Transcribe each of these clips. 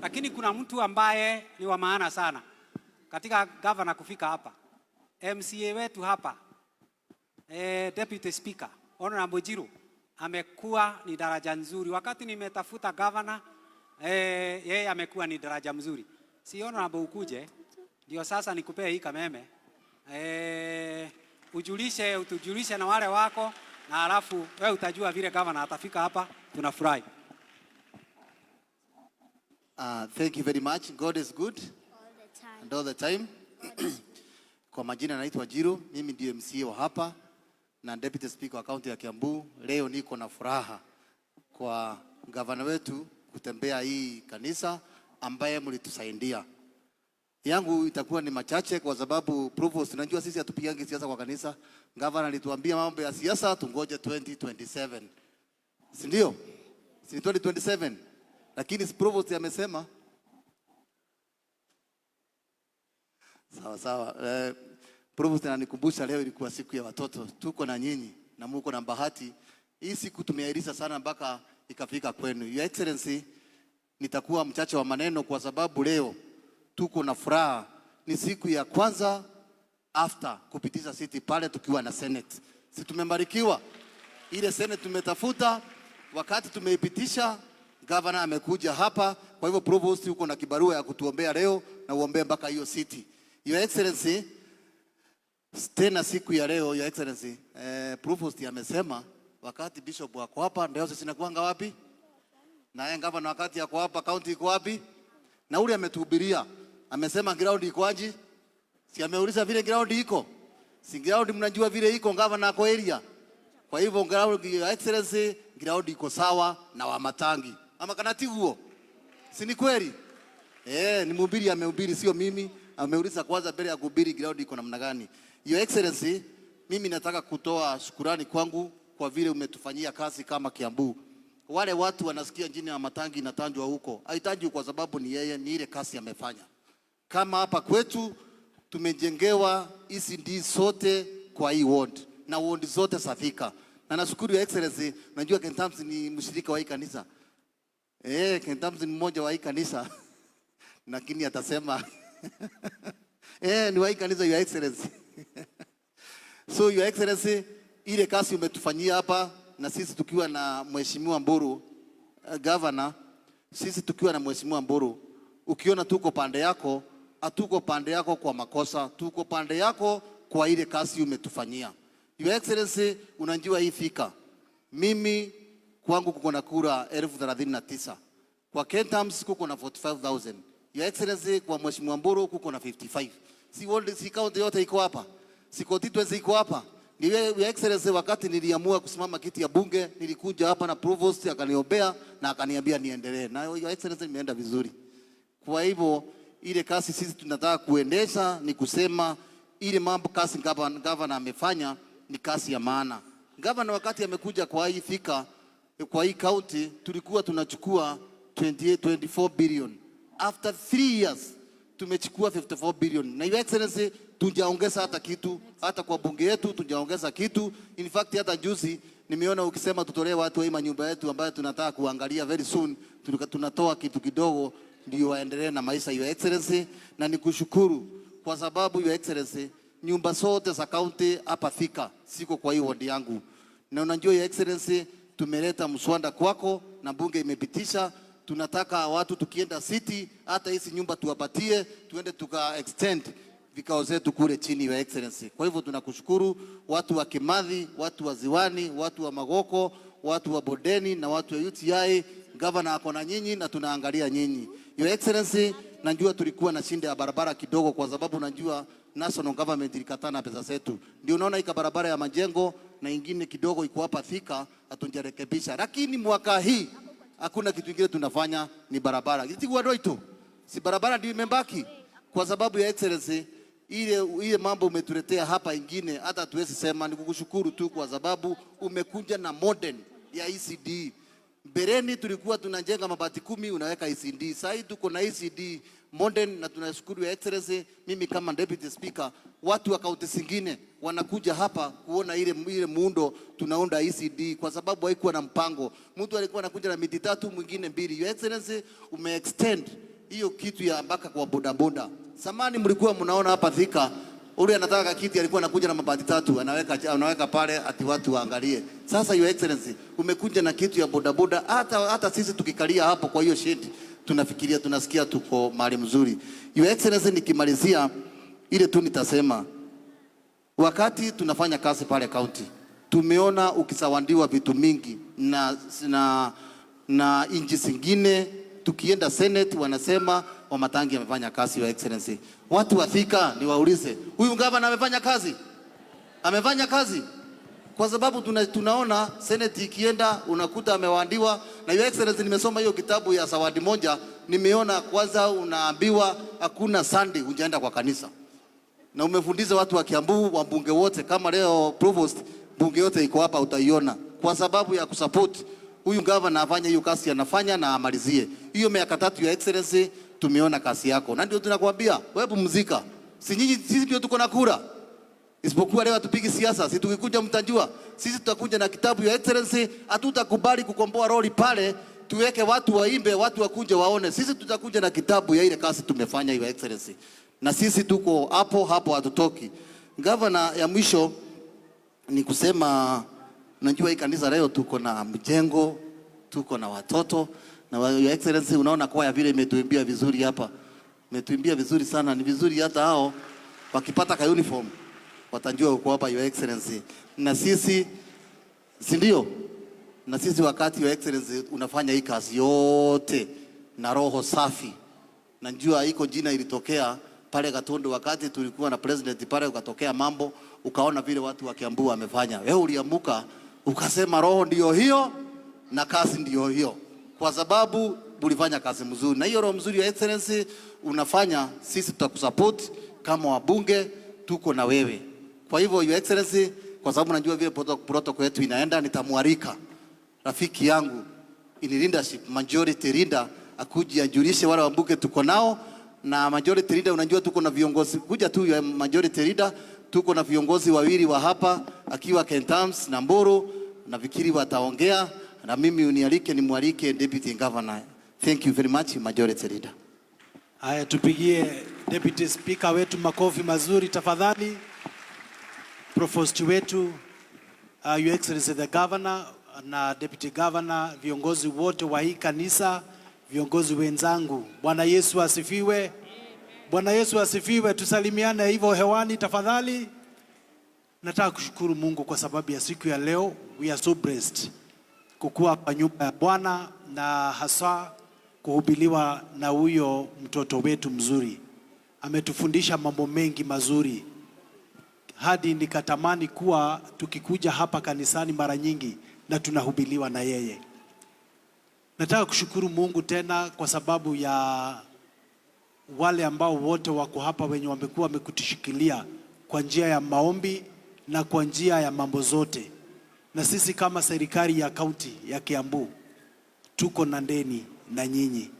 Lakini kuna mtu ambaye ni wa maana sana katika governor kufika hapa. MCA wetu hapa, Deputy Speaker, Honorable Jiru, amekuwa ni daraja nzuri. Wakati nimetafuta governor, yeye amekuwa ni daraja mzuri. Si Honorable ukuje, ndio sasa nikupee hii kameme. Utujulishe na wale wako, na alafu wewe utajua vile governor atafika hapa. Tunafurahi. Thank you very much. God is good All the time. and all the time. Kwa majina naitwa Jiru, mimi ndiye MCA wa hapa na Deputy Speaker wa kaunti ya Kiambu. Leo niko na furaha kwa gavana wetu kutembea hii kanisa ambaye mlitusaidia. Yangu itakuwa ni machache kwa sababu provost, unajua sisi hatupigangi siasa kwa kanisa. Gavana alituambia mambo ya siasa tungoje 2027. Si ndio? Si 2027. Lakini provost amesema sawa. Provost ananikumbusha leo ilikuwa siku ya watoto. Tuko na nyinyi na muko na bahati. Hii siku tumeahirisha sana mpaka ikafika kwenu. Your Excellency, nitakuwa mchache wa maneno kwa sababu leo tuko na furaha. Ni siku ya kwanza after kupitisha city pale tukiwa na Senate. Si tumembarikiwa? Ile Senate tumetafuta, wakati tumeipitisha governor amekuja hapa. Kwa hivyo provost uko na kibarua ya kutuombea leo na uombee mpaka hiyo city. Your Excellency, tena siku ya leo Your Excellency, provost amesema wakati bishop wako hapa ndio sisi nakuanga wapi? Na yeye governor wakati yako hapa county iko wapi? Na ule ametuhubiria. Amesema ground iko aje? Si ameuliza vile ground iko? Si ground mnajua vile iko governor ako area. Kwa hivyo ground, Your Excellency, ground iko sawa na Wamatangi. Ama kanati huo? Si ni kweli? Ni mhubiri amehubiri, sio mimi. Ameuliza kwanza mbele ya kuhubiri ground iko namna gani. Your Excellency, mimi nataka kutoa shukrani kwangu kwa vile umetufanyia kazi kama Kiambu. Wale watu wanasikia jina ya Matangi inatajwa huko. Haitajwi kwa sababu ni yeye, ni ile kazi amefanya. Kama hapa kwetu tumejengewa ECD sote kwa hii ward na ward zote safika. Na nashukuru Your Excellency, najua Kentams ni mshirika wa hii kanisa. Kentams ni mmoja wa hii kanisa. Lakini atasema ni wa hii kanisa Your Excellency. So Your Excellency, ile kazi umetufanyia hapa na sisi tukiwa na Mheshimiwa Mburu governor, sisi tukiwa na Mheshimiwa Mburu, ukiona tuko pande yako, hatuko pande yako kwa makosa, tuko pande yako kwa ile kazi umetufanyia. Your Excellency, unajua hii fika. Mimi kwangu kuko na kura 39,000. Kwa Kentams kuko na 45,000. Your Excellency, kwa Mheshimiwa Mburu kuko na 55. Si county yote iko hapa. Si constituency iko hapa. Your Excellency, wakati niliamua kusimama kiti ya bunge, nilikuja hapa na provost akaniombea na akaniambia niendelee. Na Your Excellency, nimeenda vizuri. Kwa hivyo ile kazi sisi tunataka kuendesha ni kusema ile mambo kazi governor amefanya ni kazi ya maana. Governor wakati amekuja kwa hii fika, kwa hii county tulikuwa tunachukua 24 billion. After 3 years tumechukua 54 billion. Na Your Excellency, tujaongeza hata kitu, hata kwa bunge yetu tujaongeza kitu. In fact hata juzi nimeona ukisema tutolee watu wa hii manyumba yetu ambayo tunataka kuangalia very soon, tunatoa kitu kidogo ndio waendelee na maisha. Your Excellency, na nikushukuru kwa sababu Your Excellency, nyumba zote za county hapa fika siko kwa hii ward yangu. Na unajua Your Excellency, tumeleta mswada kwako na bunge imepitisha. Tunataka watu tukienda city hata hizi nyumba tuwapatie, tuende tuka extend vikao zetu kule chini Your Excellency. Kwa hivyo tunakushukuru watu wa Kimathi, watu wa Ziwani, watu wa Magoko, watu wa Bodeni na watu wa UTI. Governor ako na nyinyi na tunaangalia nyinyi. Your Excellency, najua tulikuwa na shida ya barabara kidogo kwa sababu najua national government ilikatana pesa zetu. Ndio unaona ika barabara ya majengo na ingine kidogo iko hapa fika hatujarekebisha. Lakini mwaka hii hakuna kitu kingine tunafanya, ni barabara. Si barabara ndio imebaki kwa sababu ya Excellency, ile mambo umetuletea hapa ingine hata tuwezi sema. Ni kukushukuru tu kwa sababu umekuja na modern ya ECD. Bereni tulikuwa tunajenga mabati 10 unaweka ECD. Sasa tuko na ECD modern na tunashukuru ya excellency. Mimi kama deputy speaker, watu wa kaunti zingine wanakuja hapa kuona ile muundo tunaunda ECD kwa sababu haikuwa na mpango. Mtu alikuwa anakuja na miti 3 mwingine 2. Your excellency umeextend hiyo kitu ya mpaka kwa bodaboda. Samani mlikuwa mnaona hapa Thika, ule anataka kiti alikuwa anakuja na mabati 3 anaweka pale ati watu waangalie. Sasa your excellency umekuja na kitu ya bodaboda, hata sisi tukikalia hapo kwa hiyo shedi tunafikiria, tunasikia tuko mahali mzuri. Your excellency, nikimalizia ile tu nitasema, wakati tunafanya kazi pale county tumeona ukisawandiwa vitu mingi na inchi zingine. Tukienda Senate wanasema Wamatangi amefanya kazi. Your excellency, watu wa Thika niwaulize, huyu gavana amefanya kazi? Amefanya kazi? Kwa sababu tunaona Senate ikienda unakuta amewaandiwa. Na your excellency, nimesoma hiyo kitabu ya zawadi moja, nimeona kwanza unaambiwa hakuna Sunday hujaenda kwa kanisa. Na umefundisha watu wa Kiambu, wabunge wote, kama leo provost bunge yote iko hapa utaiona, kwa sababu ya kusupport huyu gavana afanye hiyo kazi anafanya na amalizie. Hiyo miaka 3 your excellency tumeona kazi yako. Na ndio tunakwambia wewe pumzika. Si nyinyi sisi ndio tuko na kura. Isipokuwa leo tupige siasa, sisi tukikuja mtajua. Sisi tutakuja na kitabu your excellency, hatutakubali kukomboa roli pale tuweke watu waimbe, watu wakuje waone. Sisi tutakuja na kitabu ya ile kazi tumefanya your excellency. Na sisi tuko hapo hatutoki. Gavana, ya mwisho ni kusema, najua hii kanisa leo tuko na mjengo, tuko na watoto, na your excellency unaona kwa ya vile imetuimbia vizuri hapa. Imetuimbia vizuri sana, ni vizuri hata hao wakipata ka uniform watajua uko hapa your excellency. Na sisi si ndio? Na sisi wakati your excellency unafanya hii kazi yote na roho safi. Najua iko jina ilitokea pale Gatundu wakati tulikuwa na president pale, ukatokea mambo, ukaona vile watu wa Kiambu wamefanya. Wewe uliamuka ukasema roho ndio hiyo na kazi ndio hiyo, kwa sababu ulifanya kazi mzuri. Na hiyo roho mzuri ya excellency unafanya, sisi tutakusupport kama wabunge, tuko na wewe. Kwa hivyo your excellency, kwa sababu najua vile protocol yetu inaenda, nitamwalika rafiki yangu in leadership, majority leader, akuje ajulishe wale wabunge tuko nao. Na majority leader, unajua tuko na viongozi, kuja tu ya majority leader, tuko na viongozi wawili wa hapa, akiwa Kentams na Mburu, na fikiri wataongea, na mimi unialike nimwalike deputy governor. Thank you very much majority leader. Haya, tupigie deputy speaker wetu makofi mazuri tafadhali. Provost wetu, your excellency the governor na deputy governor, viongozi wote wa hii kanisa, viongozi wenzangu, Bwana Yesu asifiwe. Bwana Yesu asifiwe. Tusalimiane hivyo hewani tafadhali. Nataka kushukuru Mungu kwa sababu ya siku ya leo. We are so blessed kukua kwa nyumba ya Bwana na hasa kuhubiliwa na huyo mtoto wetu mzuri. Ametufundisha mambo mengi mazuri hadi nikatamani kuwa tukikuja hapa kanisani mara nyingi na tunahubiliwa na yeye. Nataka kushukuru Mungu tena kwa sababu ya wale ambao wote wako hapa wenye wamekuwa wamekutushikilia kwa njia ya maombi na kwa njia ya mambo zote. Na sisi kama serikali ya kaunti ya Kiambu tuko na ndeni na nyinyi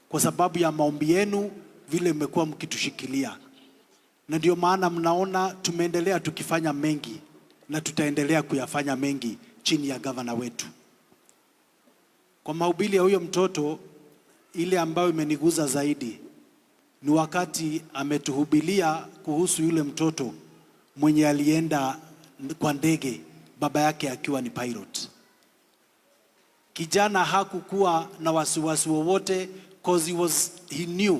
kwa sababu ya maombi yenu vile mmekuwa mkitushikilia. Na ndio maana mnaona tumeendelea tukifanya mengi na tutaendelea kuyafanya mengi chini ya gavana wetu. Kwa mahubiri ya huyo mtoto, ile ambayo imeniguza zaidi ni wakati ametuhubilia kuhusu yule mtoto mwenye alienda kwa ndege, baba yake akiwa ni pilot. Kijana hakukuwa na wasiwasi wowote cause he knew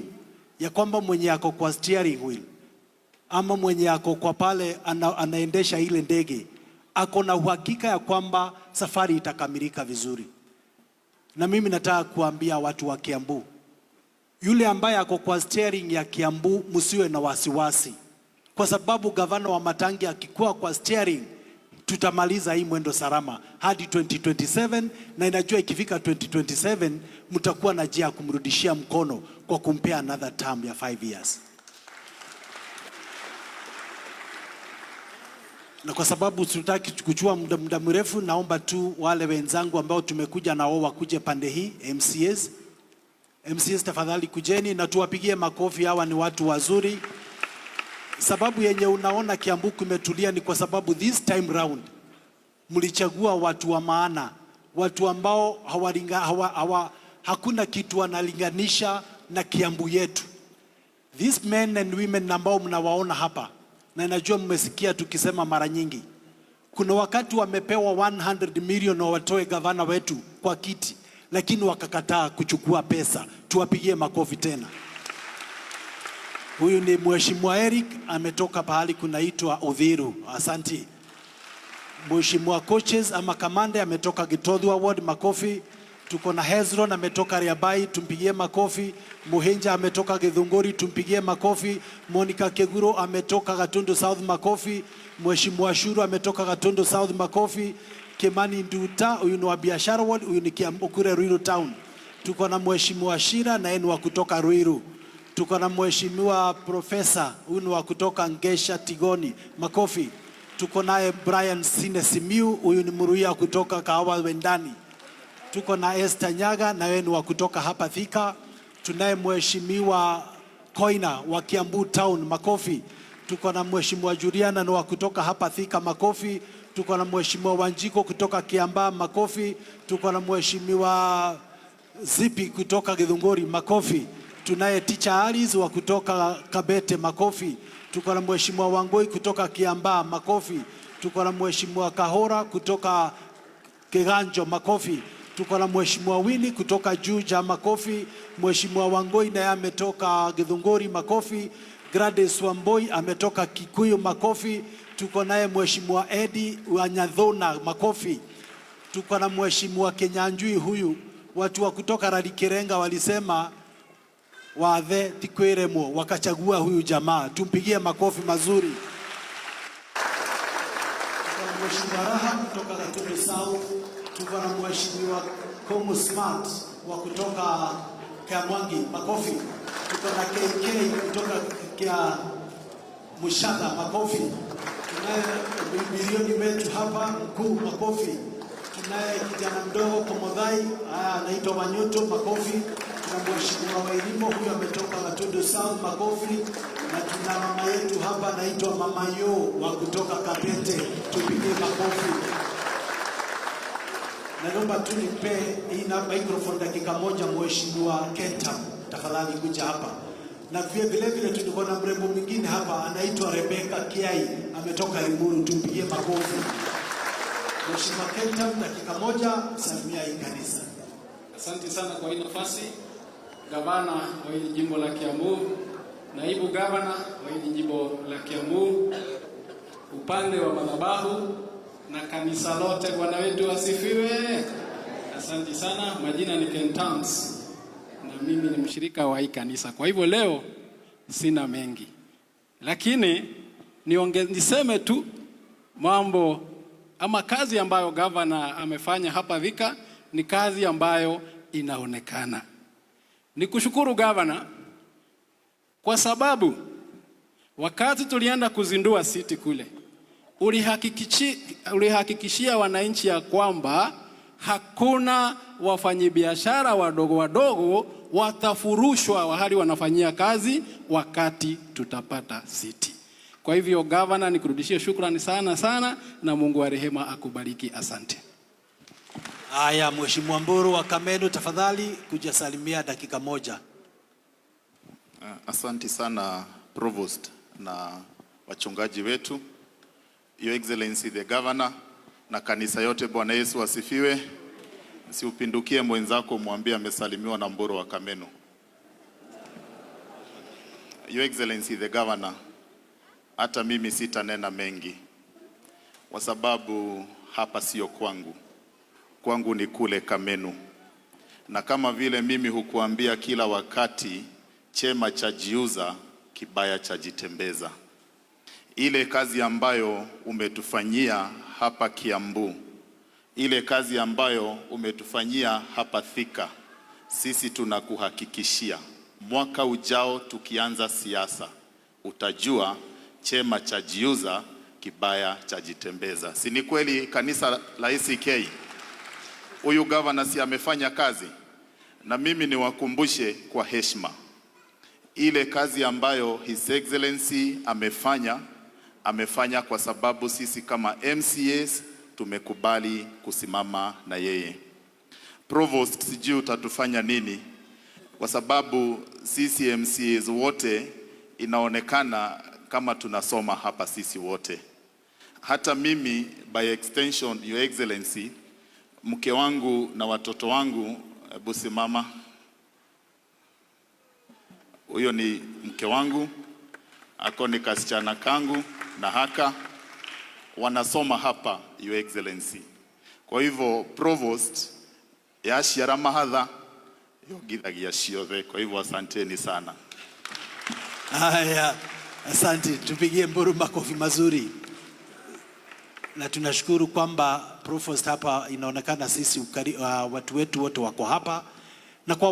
ya kwamba mwenye ako kwa steering wheel ama mwenye ako kwa pale anaendesha ile ndege ako na uhakika ya kwamba safari itakamilika vizuri. Na mimi nataka kuambia watu wa Kiambu, yule ambaye ako kwa steering ya Kiambu, msiwe na wasiwasi, kwa sababu gavana wa Matangi akikuwa kwa steering tutamaliza hii mwendo salama hadi 2027, na inajua ikifika 2027 mtakuwa na njia kumrudishia mkono kwa kumpea another term ya 5 years. na kwa sababu tunataka kuchukua muda mrefu, naomba tu wale wenzangu ambao tumekuja nao wakuje pande hii. MCAs tafadhali kujeni na tuwapigie makofi. Hawa ni watu wazuri. Sababu yenye unaona Kiambu kumetulia ni kwa sababu this time round mlichagua watu wa maana, watu ambao hakuna kitu wanalinganisha na Kiambu yetu. These men and women ambao mnawaona hapa, na najua mmesikia tukisema mara nyingi, kuna wakati wamepewa 100 million watoe gavana wetu kwa kiti, lakini wakakataa kuchukua pesa. Tuwapigie makofi tena. Huyu ni Mheshimiwa Eric, ametoka pahali kunaitwa Uthiru. Asanti. Mheshimiwa Coaches ama Kamande ametoka Gitodhua Ward, makofi. Tuko na Hezron ametoka Riabai, tumpigie makofi. Muhenja ametoka Githunguri, tumpigie makofi. Monica Keguro ametoka Gatundu South, makofi. Mheshimiwa Shuru ametoka Gatundu South, makofi. Kimani Nduta, huyu ni wa biashara ward, huyu ni Kiambukure Ruiru Town. Tuko na Mheshimiwa Shira na yeye ni wa kutoka Ruiru. Tuko na Mheshimiwa Profesa, huyu ni wa kutoka Ngesha Tigoni, makofi. Tuko naye Brian Sinesimiu, huyu ni Muruia kutoka Kahawa Wendani. Tuko na Esther Nyaga na yeye ni wa kutoka hapa Thika. Tunaye Mheshimiwa Koina wa Kiambu Town, makofi. Tuko na Mheshimiwa Juliana ni wa kutoka hapa Thika, makofi. Tuko na Mheshimiwa Wanjiko kutoka Kiambaa, makofi. Tuko na Mheshimiwa Zipi kutoka Githunguri, makofi. Tunaye Teacher Alice wa kutoka Kabete, makofi. Tuko na Mheshimiwa Wangoi kutoka Kiambaa, makofi. Tuko na Mheshimiwa Kahora kutoka Kiganjo, makofi. Tuko na Mheshimiwa Wini kutoka Juja, makofi. Mheshimiwa Wangoi naye ametoka Githunguri, makofi. Gladys Wamboi ametoka Kikuyu, makofi. Tuko naye Mheshimiwa Edi wa Nyadhona, makofi. Tuko na Mheshimiwa Kenyanjui, huyu watu wa kutoka Rarikirenga walisema wathe tikweremo, wakachagua huyu jamaa. Tumpigie makofi mazuri. Tuko na Mheshimiwa Raha kutoka Gatundu South. Tuko na Mheshimiwa Komu Smart wa kutoka Kiamwangi, makofi. Tuko na KK kutoka Kia Mushaka, makofi. Tunaye milioni wetu hapa mkuu, makofi. Tunaye kijana mdogo Komodhai, anaitwa Wanyuto, makofi. Tuna Mheshimiwa Wairimo, huyu ametoka Gatundu South, makofi. Na tuna mama yetu hapa anaitwa Mama Yo wa kutoka Kabete, tupigie makofi. Naomba tu nipe hii na microphone dakika moja Mheshimiwa Kenta, tafadhali kuja hapa. Na vile vile tuko na mrembo mwingine hapa anaitwa Rebecca Kiai, ametoka Limuru, tumpigie makofi. Mheshimiwa Kenta, dakika moja salimia hii kanisa. Asante sana kwa hii nafasi. Gavana wa hili jimbo la Kiambu, naibu gavana wa hili jimbo la Kiambu, upande wa madhabahu na kanisa lote, Bwana wetu asifiwe. Asante sana. Majina ni Kentams na mimi ni mshirika wa hii kanisa. Kwa hivyo leo sina mengi, lakini niseme tu mambo ama kazi ambayo gavana amefanya hapa Thika ni kazi ambayo inaonekana. Nikushukuru gavana kwa sababu wakati tulienda kuzindua siti kule, ulihakikishia wananchi ya kwamba hakuna wafanyabiashara wadogo wadogo watafurushwa wahali wanafanyia kazi wakati tutapata siti. Kwa hivyo gavana, nikurudishie shukrani sana sana na Mungu wa rehema akubariki. Asante. Haya, Mheshimiwa Mburu wa Kameno, tafadhali kuja salimia dakika moja. Asante sana Provost na wachungaji wetu, Your Excellency the Governor na kanisa yote. Bwana Yesu asifiwe. Siupindukie mwenzako, mwambie amesalimiwa na Mburu wa Kameno. Your Excellency the Governor, hata mimi sitanena mengi kwa sababu hapa sio kwangu. Kwangu ni kule Kameno. Na kama vile mimi hukuambia kila wakati, chema cha jiuza, kibaya cha jitembeza. Ile kazi ambayo umetufanyia hapa Kiambu, ile kazi ambayo umetufanyia hapa Thika, sisi tunakuhakikishia mwaka ujao tukianza siasa, utajua chema cha jiuza, kibaya cha jitembeza. Si ni kweli kanisa la ACK? Huyu governor si amefanya kazi? Na mimi niwakumbushe kwa heshima ile kazi ambayo His Excellency amefanya kwa sababu sisi kama MCAs tumekubali kusimama na yeye. Provost, sijui utatufanya nini, kwa sababu sisi MCAs wote inaonekana kama tunasoma hapa sisi wote. Hata mimi by extension, Your Excellency, mke wangu na watoto wangu, hebu simama. Huyo ni mke wangu, ako ni kasichana kangu na haka wanasoma hapa, Your Excellency. Kwa hivyo Provost yashiara mahadha yogithagia ciothe. Kwa hivyo asanteni sana. Haya, asante. Tupigie Mburu makofi mazuri. Na tunashukuru kwamba Provost hapa inaonekana sisi watu wetu wote wako hapa na kwa